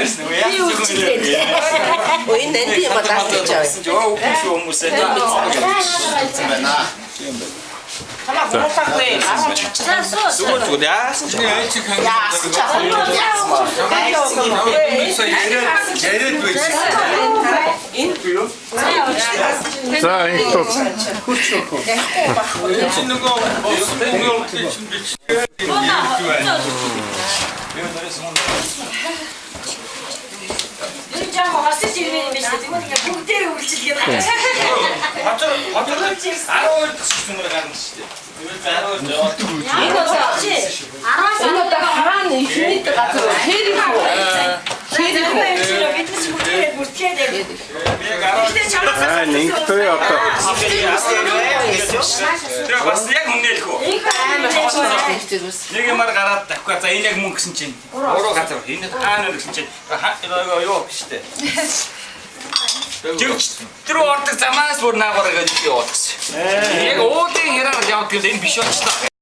байсан уу? Яа зүгээр. Ой нэнди юм байна гэж байгаа. Жоо үгүй хүмүүсээ. Хамаа гурлахгүй. Зүгээр яасан ч яриад байсан. За энэ тоо. Чи нөгөө босон чинь бич. Жаахан хасч ирмээр юм биш үү? Тэгмээ бүгдээ үйлчилгээ байна. Хотор 12 төгсгөр гарна шүү дээ. Энэ одоо чи 10-аас Энэ одоо хаана ихний газар хэрэг үү? бид ч бүгдээ бүртгээд Аа нэг тоо одоо. Тэр бас яг үнэлэхгүй. Нэг юмар гараад тавьхгүй. За энэ яг мөн гэсэн чинь. Уруу газар. Энэ хаана гэсэн чинь. Юу гэжтэй. Тэр ордог замаас бүр наагаараа гэж би уудсан. Яг уудын хэрэг явдаг л энэ биш болчихлоо.